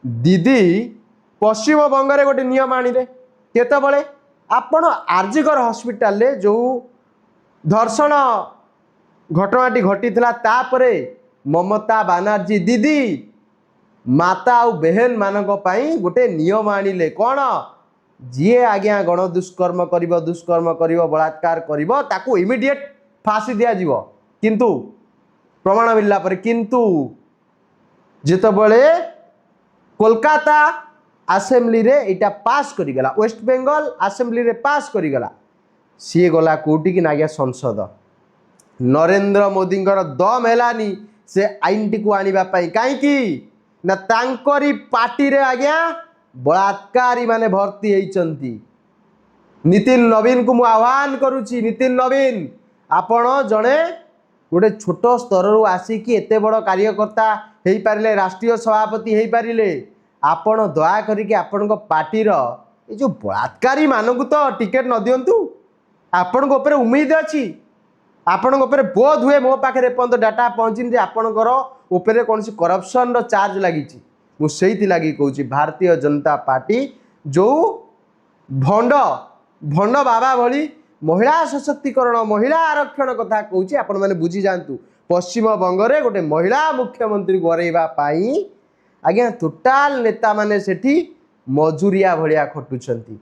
दीदी पश्चिम बंग गोटे नियम आनिले केतबले आपण आरजीकर हॉस्पिटल रे जो धर्षण घटनाटी घटी तापरे ममता बानर्जी दीदी माता आ बहन मानक पई गोटे नियम आनिले कौन जी आज्ञा गण दुष्कर्म करिव बलात्कार करिव ताकू इमिडिएट फांसी दिया जीवो किंतु प्रमाण मिलला पर किंतु जितेबले कोलकाता आसेम्बली रे इटा पास करिगला वेस्ट बेंगल आसेम्बली रे पास करिगला सी गला कोटी कि नागिया संसद नरेंद्र मोदी दम हेलानी से आईन टी को आनिबा पई काईकी ना तांकरी पार्टी रे आज्ञा बलात्कारी माने भर्ती होइचंती। नितिन नवीन को मु आह्वान करुची नितिन नवीन आपण जड़े गोटे छोट स्तर रु आसिकी एते बड़ कार्यकर्ता हेई पारिले राष्ट्रीय सभापति हेई पारिले आपण दया करिके आपण पार्टी रो ए जो बलात्कारी मानकु तो टिकेट न दियंतु आपण ऊपर उम्मीद अच्छी आपण ऊपर बोध हुए मो पाखे पर्यंत डाटा पहुँची जे आपणकर ऊपर कौन करप्शन रो चार्ज लगी मुझे लगी कहूँ भारतीय जनता पार्टी जो भंड भंड बाबा भली महिला सशक्तिकरण महिला आरक्षण कथा कहूँ आपण मैंने बुझी जातु पश्चिम बंग रे गोटे महिला मुख्यमंत्री गरइबा पाई आज्ञा टोटाल नेता माने सेठी मजूरिया भलिया खटुछंती